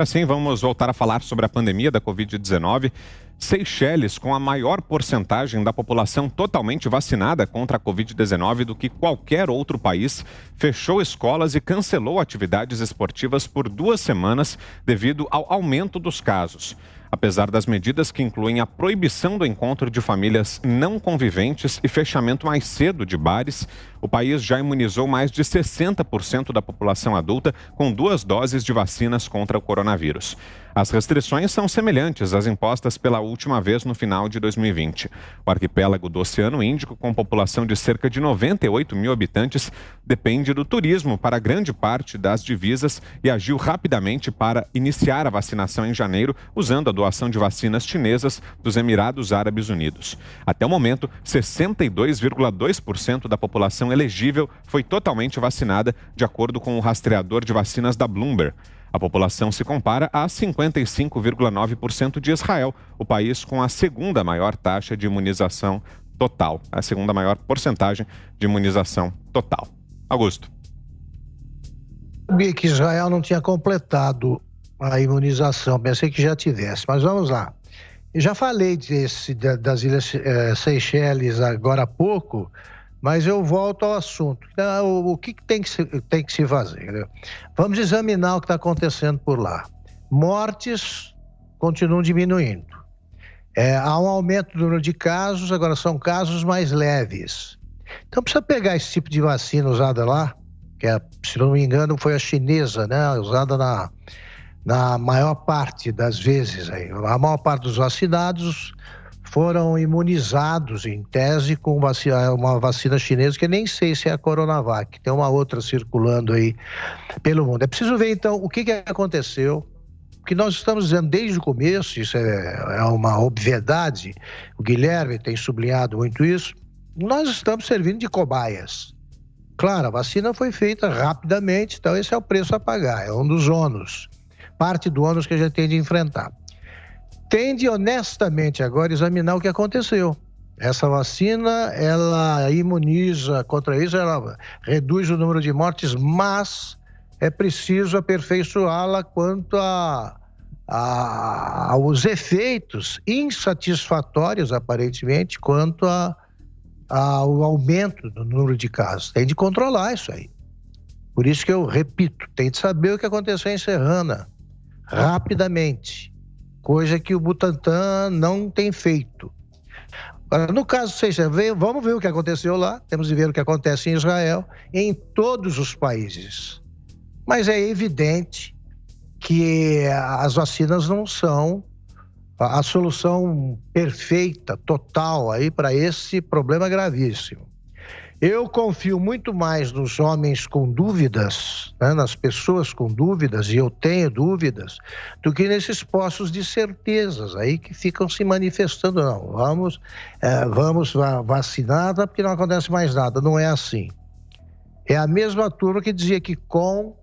Assim, vamos voltar a falar sobre a pandemia da Covid-19. Seychelles, com a maior porcentagem da população totalmente vacinada contra a Covid-19 do que qualquer outro país, fechou escolas e cancelou atividades esportivas por 2 semanas devido ao aumento dos casos. Apesar das medidas que incluem a proibição do encontro de famílias não conviventes e fechamento mais cedo de bares, o país já imunizou mais de 60% da população adulta com 2 doses de vacinas contra o coronavírus. As restrições são semelhantes às impostas pela última vez no final de 2020. O arquipélago do Oceano Índico, com população de cerca de 98 mil habitantes, depende do turismo para grande parte das divisas e agiu rapidamente para iniciar a vacinação em janeiro, usando a doação de vacinas chinesas dos Emirados Árabes Unidos. Até o momento, 62,2% da população elegível foi totalmente vacinada, de acordo com o rastreador de vacinas da Bloomberg. A população se compara a 55,9% de Israel, o país com a segunda maior taxa de imunização total, a segunda maior porcentagem de imunização total. Augusto. Sabia que Israel não tinha completado a imunização, pensei que já tivesse, mas vamos lá. Eu já falei das Ilhas Seychelles agora há pouco, mas eu volto ao assunto. O que tem que se fazer? Né? Vamos examinar o que está acontecendo por lá. Mortes continuam diminuindo. Há um aumento do número de casos, agora são casos mais leves. Então precisa pegar esse tipo de vacina usada lá, que se não me engano foi a chinesa, né? Usada na maior parte das vezes. Aí. A maior parte dos vacinados foram imunizados, em tese, com uma vacina chinesa, que nem sei se é a Coronavac, tem uma outra circulando aí pelo mundo. É preciso ver, então, o que aconteceu, o que nós estamos dizendo desde o começo, isso é uma obviedade, o Guilherme tem sublinhado muito isso, nós estamos servindo de cobaias. Claro, a vacina foi feita rapidamente, então esse é o preço a pagar, é um dos ônus, parte do ônus que a gente tem de enfrentar. Tem de honestamente agora examinar o que aconteceu. Essa vacina, ela imuniza contra isso, ela reduz o número de mortes, mas é preciso aperfeiçoá-la quanto aos efeitos insatisfatórios, aparentemente, quanto ao aumento do número de casos. Tem de controlar isso aí. Por isso que eu repito, tem de saber o que aconteceu em Serrana, rapidamente. Coisa que o Butantan não tem feito. Agora, no caso, vamos ver o que aconteceu lá, temos de ver o que acontece em Israel, em todos os países. Mas é evidente que as vacinas não são a solução perfeita, total, aí para esse problema gravíssimo. Eu confio muito mais nos homens com dúvidas, né, nas pessoas com dúvidas, e eu tenho dúvidas, do que nesses postos de certezas aí que ficam se manifestando. Não, vamos vacinar porque não acontece mais nada. Não é assim. É a mesma turma que dizia que com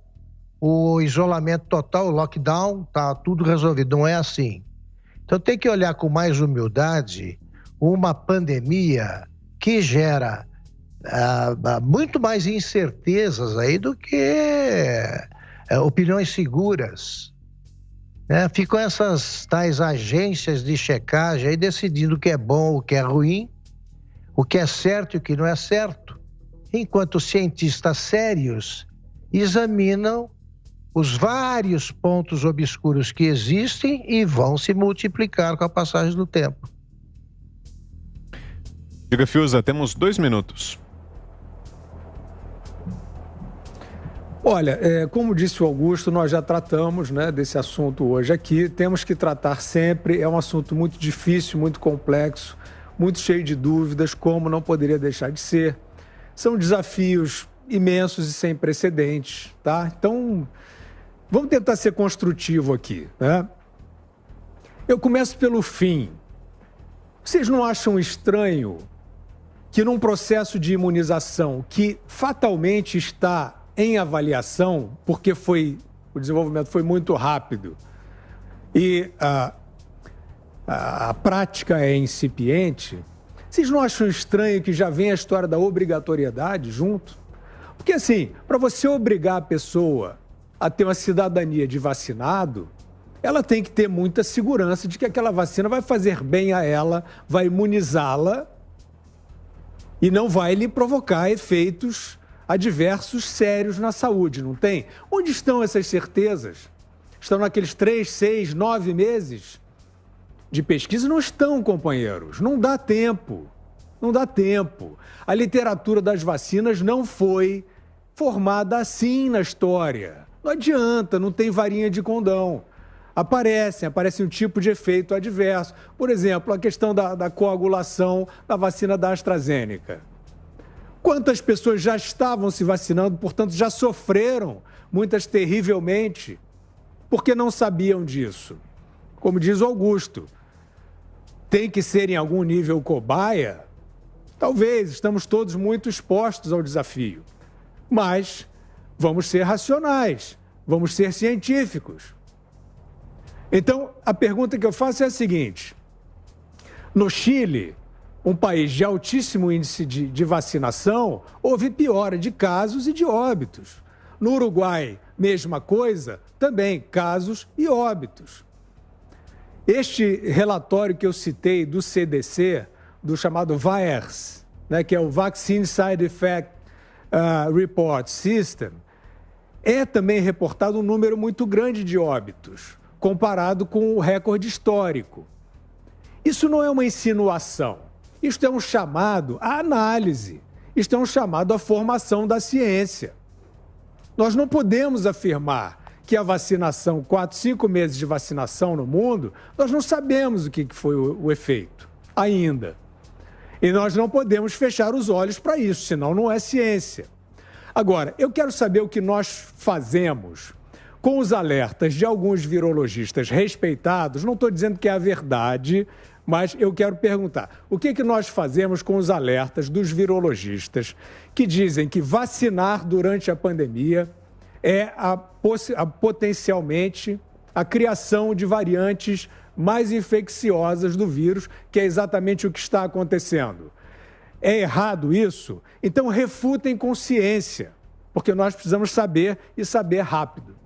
o isolamento total, o lockdown, está tudo resolvido. Não é assim. Então tem que olhar com mais humildade uma pandemia que gera muito mais incertezas aí do que opiniões seguras. Né? Ficam essas tais agências de checagem aí decidindo o que é bom, o que é ruim, o que é certo e o que não é certo, enquanto cientistas sérios examinam os vários pontos obscuros que existem e vão se multiplicar com a passagem do tempo. Diga, Fiuza, temos 2 minutos. Olha, como disse o Augusto, nós já tratamos, né, desse assunto hoje aqui. Temos que tratar sempre, é um assunto muito difícil, muito complexo, muito cheio de dúvidas, como não poderia deixar de ser. São desafios imensos e sem precedentes, tá? Então, vamos tentar ser construtivo aqui, né? Eu começo pelo fim. Vocês não acham estranho que num processo de imunização que fatalmente está em avaliação, porque o desenvolvimento foi muito rápido e a prática é incipiente, vocês não acham estranho que já vem a história da obrigatoriedade junto? Porque assim, para você obrigar a pessoa a ter uma cidadania de vacinado, ela tem que ter muita segurança de que aquela vacina vai fazer bem a ela, vai imunizá-la e não vai lhe provocar efeitos adversos sérios na saúde, não tem? Onde estão essas certezas? Estão naqueles 3, 6, 9 meses de pesquisa? Não estão, companheiros. Não dá tempo. Não dá tempo. A literatura das vacinas não foi formada assim na história. Não adianta, não tem varinha de condão. Aparece um tipo de efeito adverso. Por exemplo, a questão da coagulação da vacina da AstraZeneca. Quantas pessoas já estavam se vacinando, portanto, já sofreram, muitas terrivelmente, porque não sabiam disso? Como diz o Augusto, tem que ser em algum nível cobaia? Talvez, estamos todos muito expostos ao desafio. Mas vamos ser racionais, vamos ser científicos. Então, a pergunta que eu faço é a seguinte: no Chile, um país de altíssimo índice de vacinação, houve piora de casos e de óbitos. No Uruguai, mesma coisa, também casos e óbitos. Este relatório que eu citei do CDC, do chamado VAERS, né, que é o Vaccine Side Effect Report System, é também reportado um número muito grande de óbitos, comparado com o recorde histórico. Isso não é uma insinuação, isto é um chamado à análise, isto é um chamado à formação da ciência. Nós não podemos afirmar que a vacinação, 4, 5 meses de vacinação no mundo, nós não sabemos o que foi o efeito ainda. E nós não podemos fechar os olhos para isso, senão não é ciência. Agora, eu quero saber o que nós fazemos com os alertas de alguns virologistas respeitados. Não estou dizendo que é a verdade, mas eu quero perguntar, o que nós fazemos com os alertas dos virologistas que dizem que vacinar durante a pandemia é potencialmente a criação de variantes mais infecciosas do vírus, que é exatamente o que está acontecendo? É errado isso? Então refutem com ciência, porque nós precisamos saber e saber rápido.